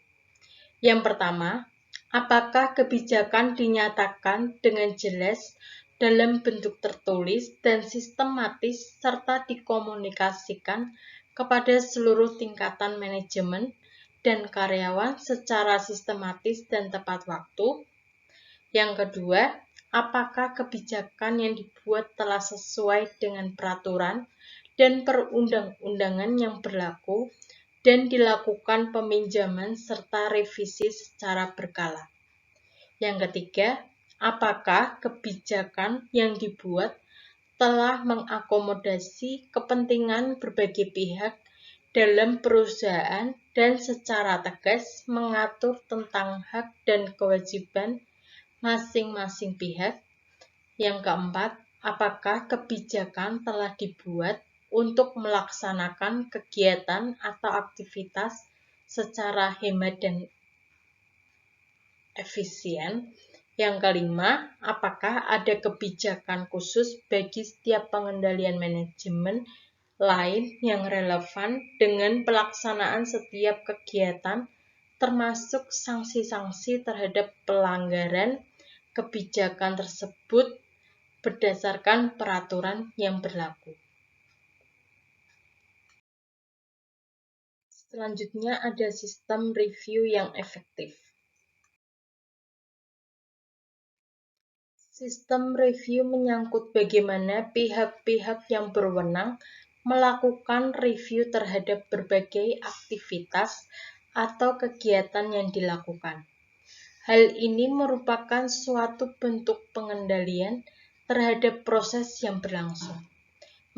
[SPEAKER 1] Yang pertama, apakah kebijakan dinyatakan dengan jelas dalam bentuk tertulis dan sistematis serta dikomunikasikan kepada seluruh tingkatan manajemen dan karyawan secara sistematis dan tepat waktu? Yang kedua, apakah kebijakan yang dibuat telah sesuai dengan peraturan dan perundang-undangan yang berlaku dan dilakukan peminjaman serta revisi secara berkala? Yang ketiga, apakah kebijakan yang dibuat telah mengakomodasi kepentingan berbagai pihak dalam perusahaan dan secara tegas mengatur tentang hak dan kewajiban masing-masing pihak? Yang keempat, apakah kebijakan telah dibuat untuk melaksanakan kegiatan atau aktivitas secara hemat dan efisien? Yang kelima, apakah ada kebijakan khusus bagi setiap pengendalian manajemen lain yang relevan dengan pelaksanaan setiap kegiatan, termasuk sanksi-sanksi terhadap pelanggaran kebijakan tersebut berdasarkan peraturan yang berlaku? Selanjutnya ada sistem review yang efektif. Sistem review menyangkut bagaimana pihak-pihak yang berwenang melakukan review terhadap berbagai aktivitas atau kegiatan yang dilakukan. Hal ini merupakan suatu bentuk pengendalian terhadap proses yang berlangsung.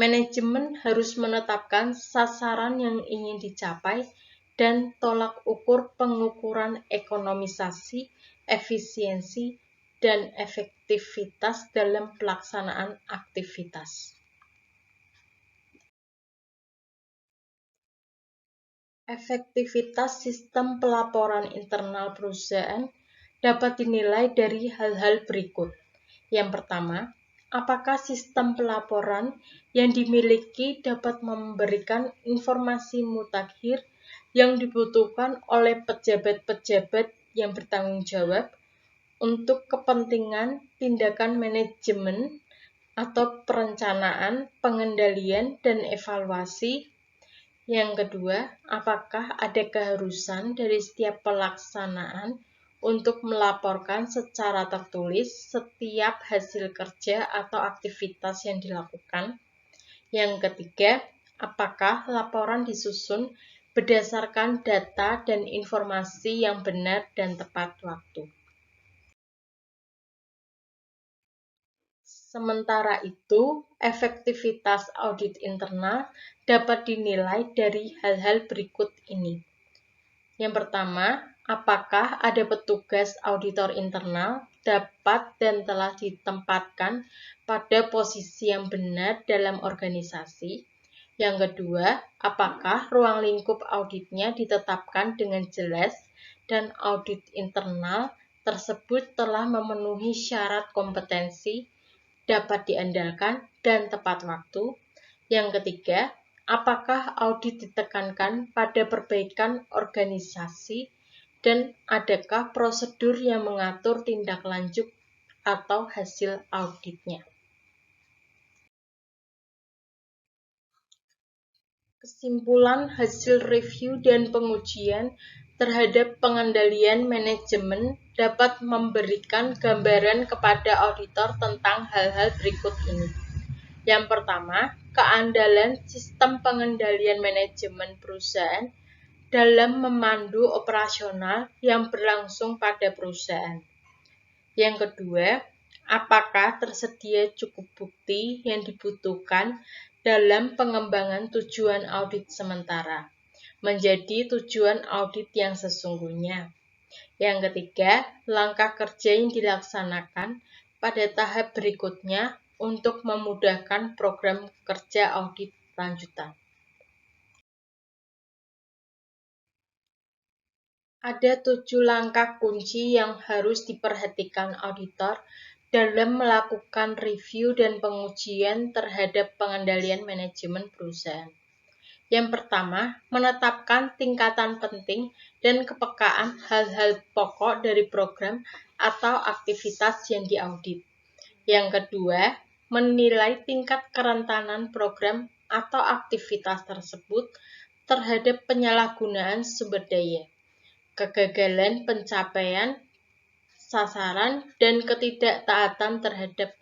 [SPEAKER 1] Manajemen harus menetapkan sasaran yang ingin dicapai dan tolak ukur pengukuran ekonomisasi, efisiensi, dan efektivitas dalam pelaksanaan aktivitas. Efektivitas sistem pelaporan internal perusahaan dapat dinilai dari hal-hal berikut. Yang pertama, apakah sistem pelaporan yang dimiliki dapat memberikan informasi mutakhir yang dibutuhkan oleh pejabat-pejabat yang bertanggung jawab untuk kepentingan tindakan manajemen atau perencanaan, pengendalian, dan evaluasi? Yang kedua, apakah ada keharusan dari setiap pelaksanaan untuk melaporkan secara tertulis setiap hasil kerja atau aktivitas yang dilakukan? Yang ketiga, apakah laporan disusun berdasarkan data dan informasi yang benar dan tepat waktu? Sementara itu, efektivitas audit internal dapat dinilai dari hal-hal berikut ini. Yang pertama, apakah ada petugas auditor internal dapat dan telah ditempatkan pada posisi yang benar dalam organisasi? Yang kedua, apakah ruang lingkup auditnya ditetapkan dengan jelas dan audit internal tersebut telah memenuhi syarat kompetensi, dapat diandalkan, dan tepat waktu? Yang ketiga, apakah audit ditekankan pada perbaikan organisasi dan adakah prosedur yang mengatur tindak lanjut atau hasil auditnya? Kesimpulan hasil review dan pengujian terhadap pengendalian manajemen dapat memberikan gambaran kepada auditor tentang hal-hal berikut ini. Yang pertama, keandalan sistem pengendalian manajemen perusahaan dalam memandu operasional yang berlangsung pada perusahaan. Yang kedua, apakah tersedia cukup bukti yang dibutuhkan dalam pengembangan tujuan audit sementara menjadi tujuan audit yang sesungguhnya. Yang ketiga, langkah kerja yang dilaksanakan pada tahap berikutnya untuk memudahkan program kerja audit lanjutan. Ada 7 langkah kunci yang harus diperhatikan auditor dalam melakukan review dan pengujian terhadap pengendalian manajemen perusahaan. Yang pertama, menetapkan tingkatan penting dan kepekaan hal-hal pokok dari program atau aktivitas yang diaudit. Yang kedua, menilai tingkat kerentanan program atau aktivitas tersebut terhadap penyalahgunaan sumber daya, kegagalan pencapaian sasaran, dan ketidaktaatan terhadap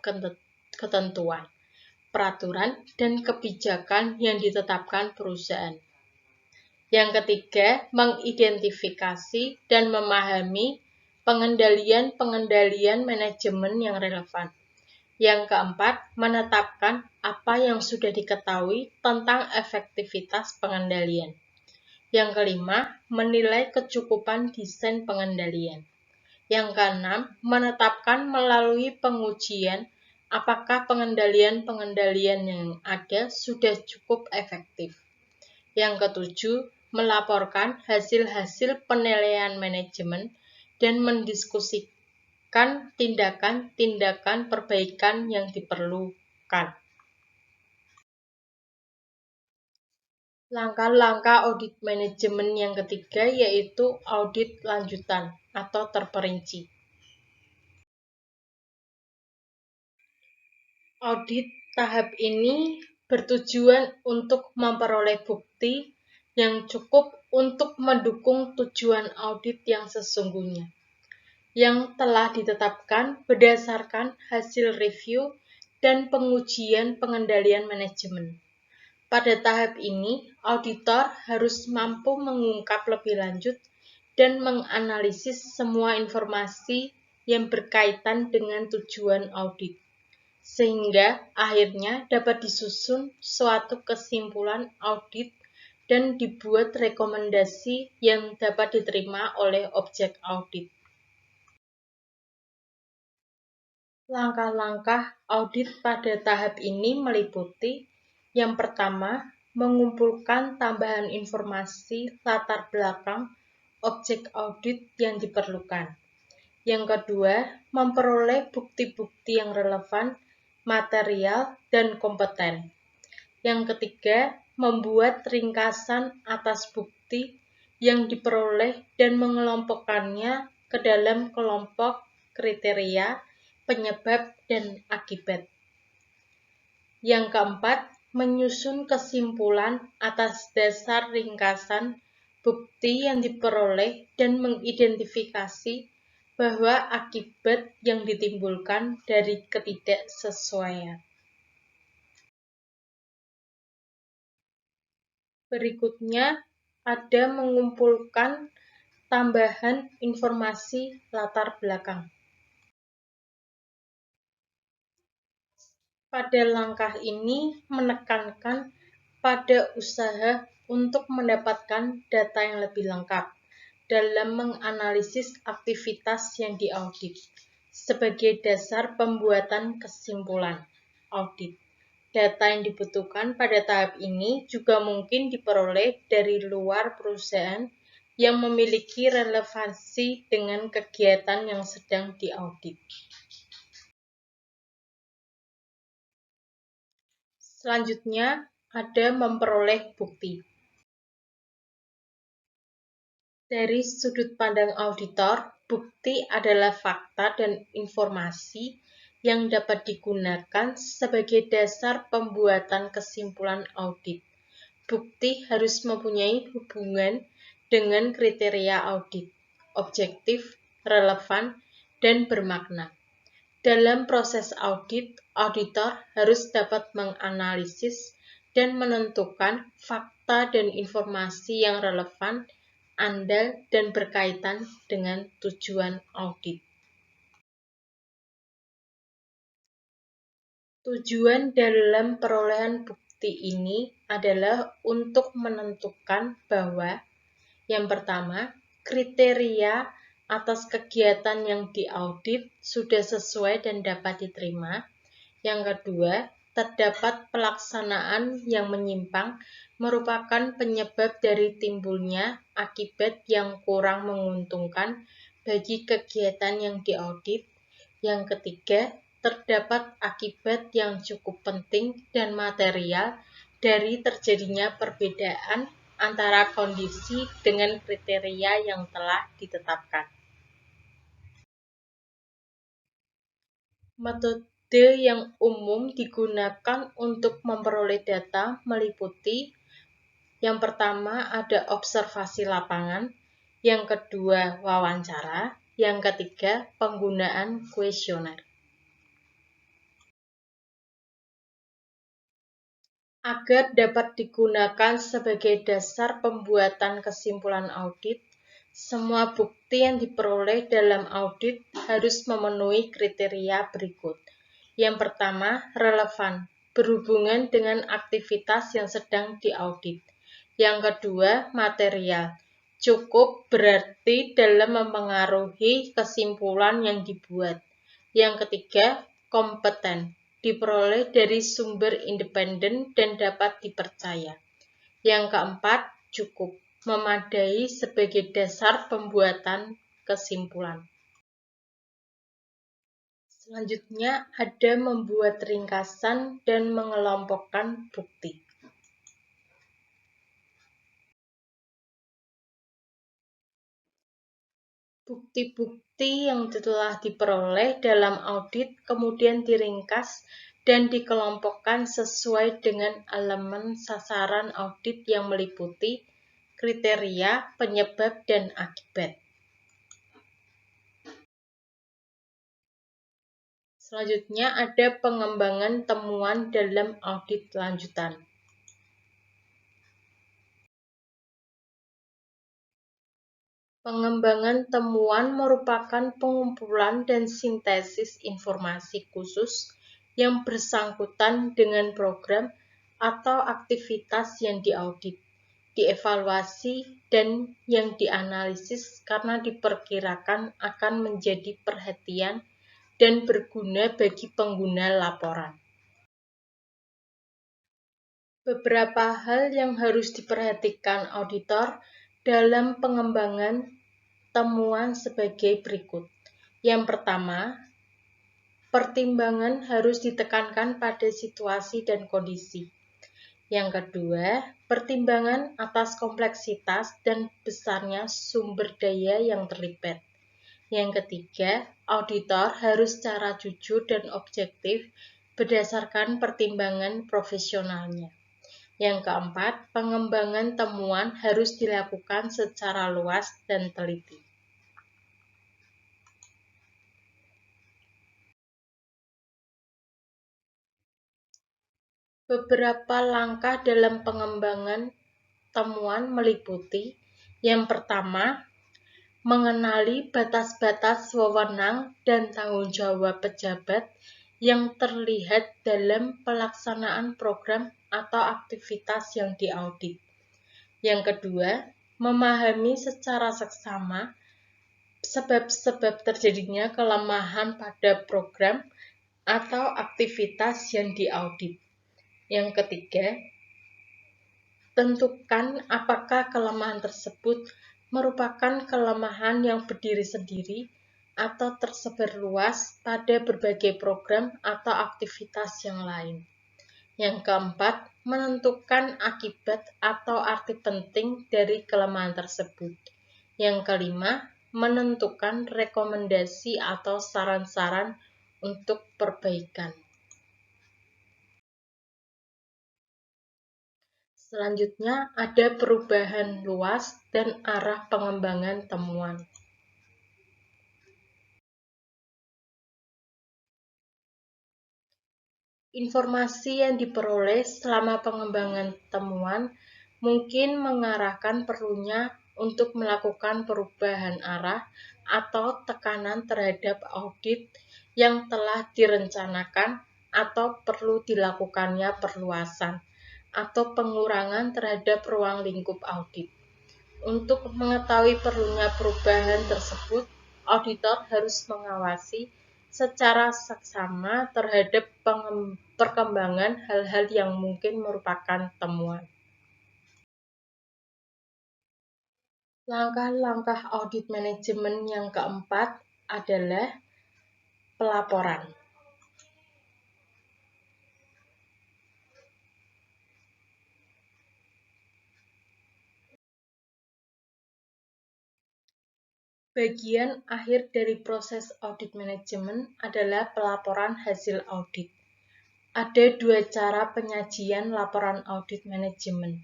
[SPEAKER 1] ketentuan, peraturan, dan kebijakan yang ditetapkan perusahaan. Yang ketiga, mengidentifikasi dan memahami pengendalian manajemen yang relevan. Yang keempat, menetapkan apa yang sudah diketahui tentang efektivitas pengendalian. Yang kelima, menilai kecukupan desain pengendalian. Yang keenam, menetapkan melalui pengujian apakah pengendalian yang ada sudah cukup efektif. Yang ketujuh, melaporkan hasil-hasil penilaian manajemen dan mendiskusikan tindakan-tindakan perbaikan yang diperlukan. Langkah-langkah audit manajemen yang ketiga yaitu audit lanjutan atau terperinci. Audit tahap ini bertujuan untuk memperoleh bukti yang cukup untuk mendukung tujuan audit yang sesungguhnya, yang telah ditetapkan berdasarkan hasil review dan pengujian pengendalian manajemen. Pada tahap ini, auditor harus mampu mengungkap lebih lanjut dan menganalisis semua informasi yang berkaitan dengan tujuan audit, sehingga akhirnya dapat disusun suatu kesimpulan audit dan dibuat rekomendasi yang dapat diterima oleh objek audit. Langkah-langkah audit pada tahap ini meliputi yang pertama, mengumpulkan tambahan informasi latar belakang objek audit yang diperlukan. Yang kedua, memperoleh bukti-bukti yang relevan, material, dan kompeten. Yang ketiga, membuat ringkasan atas bukti yang diperoleh dan mengelompokkannya ke dalam kelompok kriteria, penyebab, dan akibat. Yang keempat, menyusun kesimpulan atas dasar ringkasan bukti yang diperoleh dan mengidentifikasi bahwa akibat yang ditimbulkan dari ketidaksesuaian. Berikutnya ada mengumpulkan tambahan informasi latar belakang. Pada langkah ini menekankan pada usaha untuk mendapatkan data yang lebih lengkap dalam menganalisis aktivitas yang diaudit sebagai dasar pembuatan kesimpulan audit. Data yang dibutuhkan pada tahap ini juga mungkin diperoleh dari luar perusahaan yang memiliki relevansi dengan kegiatan yang sedang diaudit. Selanjutnya, ada memperoleh bukti. Dari sudut pandang auditor, bukti adalah fakta dan informasi yang dapat digunakan sebagai dasar pembuatan kesimpulan audit. Bukti harus mempunyai hubungan dengan kriteria audit, objektif, relevan, dan bermakna. Dalam proses audit, auditor harus dapat menganalisis dan menentukan fakta dan informasi yang relevan, andal, dan berkaitan dengan tujuan audit. Tujuan dalam perolehan bukti ini adalah untuk menentukan bahwa yang pertama, kriteria atas kegiatan yang diaudit sudah sesuai dan dapat diterima. Yang kedua, terdapat pelaksanaan yang menyimpang merupakan penyebab dari timbulnya akibat yang kurang menguntungkan bagi kegiatan yang diaudit. Yang ketiga, terdapat akibat yang cukup penting dan material dari terjadinya perbedaan antara kondisi dengan kriteria yang telah ditetapkan. Metode yang umum digunakan untuk memperoleh data meliputi yang pertama ada observasi lapangan, yang kedua wawancara, yang ketiga penggunaan kuesioner. Agar dapat digunakan sebagai dasar pembuatan kesimpulan audit, semua bukti yang diperoleh dalam audit harus memenuhi kriteria berikut. Yang pertama, relevan, berhubungan dengan aktivitas yang sedang diaudit. Yang kedua, material, cukup berarti dalam mempengaruhi kesimpulan yang dibuat. Yang ketiga, kompeten, diperoleh dari sumber independen dan dapat dipercaya. Yang keempat, cukup, memadai sebagai dasar pembuatan kesimpulan. Selanjutnya ada membuat ringkasan dan mengelompokkan bukti. Bukti-bukti yang telah diperoleh dalam audit kemudian diringkas dan dikelompokkan sesuai dengan elemen sasaran audit yang meliputi kriteria, penyebab, dan akibat. Selanjutnya ada pengembangan temuan dalam audit lanjutan. Pengembangan temuan merupakan pengumpulan dan sintesis informasi khusus yang bersangkutan dengan program atau aktivitas yang diaudit, dievaluasi, dan yang dianalisis karena diperkirakan akan menjadi perhatian dan berguna bagi pengguna laporan. Beberapa hal yang harus diperhatikan auditor dalam pengembangan temuan sebagai berikut. Yang pertama, pertimbangan harus ditekankan pada situasi dan kondisi. Yang kedua, pertimbangan atas kompleksitas dan besarnya sumber daya yang terlibat. Yang ketiga, auditor harus secara jujur dan objektif berdasarkan pertimbangan profesionalnya. Yang keempat, pengembangan temuan harus dilakukan secara luas dan teliti. Beberapa langkah dalam pengembangan temuan meliputi yang pertama, mengenali batas-batas wewenang dan tanggung jawab pejabat yang terlihat dalam pelaksanaan program atau aktivitas yang diaudit. Yang kedua, memahami secara seksama sebab-sebab terjadinya kelemahan pada program atau aktivitas yang diaudit. Yang ketiga, tentukan apakah kelemahan tersebut merupakan kelemahan yang berdiri sendiri atau tersebar luas pada berbagai program atau aktivitas yang lain. Yang keempat, menentukan akibat atau arti penting dari kelemahan tersebut. Yang kelima, menentukan rekomendasi atau saran-saran untuk perbaikan. Selanjutnya ada perubahan luas dan arah pengembangan temuan. Informasi yang diperoleh selama pengembangan temuan mungkin mengarahkan perlunya untuk melakukan perubahan arah atau tekanan terhadap audit yang telah direncanakan atau perlu dilakukannya perluasan atau pengurangan terhadap ruang lingkup audit. Untuk mengetahui perlunya perubahan tersebut, auditor harus mengawasi secara saksama terhadap perkembangan hal-hal yang mungkin merupakan temuan. Langkah-langkah audit manajemen yang keempat adalah pelaporan. Bagian akhir dari proses audit manajemen adalah pelaporan hasil audit. Ada dua cara penyajian laporan audit manajemen,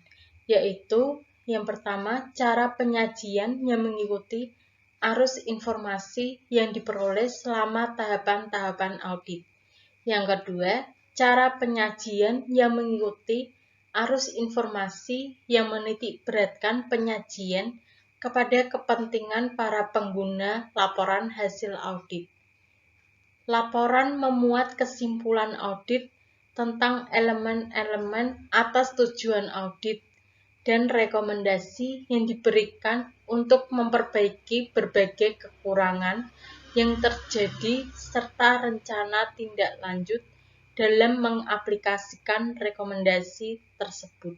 [SPEAKER 1] yaitu yang pertama, cara penyajian yang mengikuti arus informasi yang diperoleh selama tahapan-tahapan audit. Yang kedua, cara penyajian yang mengikuti arus informasi yang menitik beratkan penyajian kepada kepentingan para pengguna laporan hasil audit. Laporan memuat kesimpulan audit tentang elemen-elemen atas tujuan audit dan rekomendasi yang diberikan untuk memperbaiki berbagai kekurangan yang terjadi serta rencana tindak lanjut dalam mengaplikasikan rekomendasi tersebut.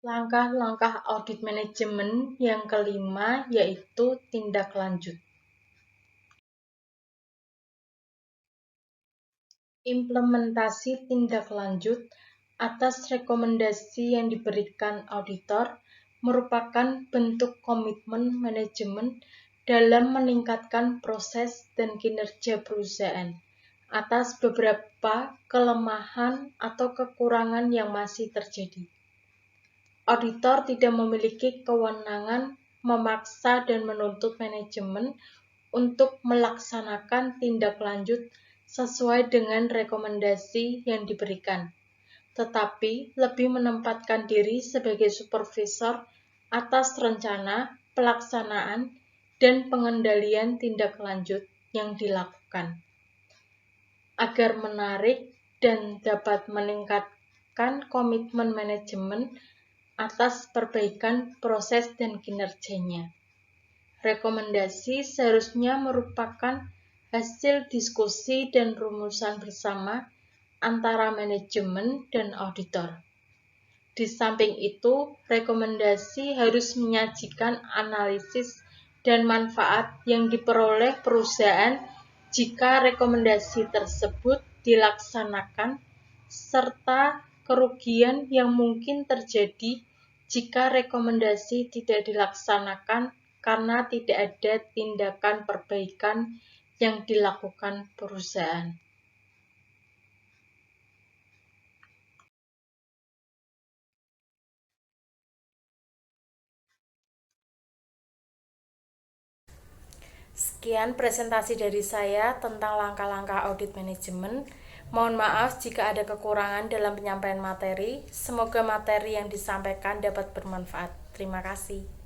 [SPEAKER 1] Langkah-langkah audit manajemen yang kelima yaitu tindak lanjut. Implementasi tindak lanjut atas rekomendasi yang diberikan auditor merupakan bentuk komitmen manajemen dalam meningkatkan proses dan kinerja perusahaan atas beberapa kelemahan atau kekurangan yang masih terjadi. Auditor tidak memiliki kewenangan memaksa dan menuntut manajemen untuk melaksanakan tindak lanjut sesuai dengan rekomendasi yang diberikan, tetapi lebih menempatkan diri sebagai supervisor atas rencana, pelaksanaan, dan pengendalian tindak lanjut yang dilakukan, agar menarik dan dapat meningkatkan komitmen manajemen atas perbaikan proses dan kinerjanya. Rekomendasi seharusnya merupakan hasil diskusi dan rumusan bersama antara manajemen dan auditor. Di samping itu, rekomendasi harus menyajikan analisis dan manfaat yang diperoleh perusahaan jika rekomendasi tersebut dilaksanakan, serta kerugian yang mungkin terjadi jika rekomendasi tidak dilaksanakan karena tidak ada tindakan perbaikan yang dilakukan perusahaan. Sekian presentasi dari saya tentang langkah-langkah audit manajemen. Mohon maaf jika ada kekurangan dalam penyampaian materi. Semoga materi yang disampaikan dapat bermanfaat. Terima kasih.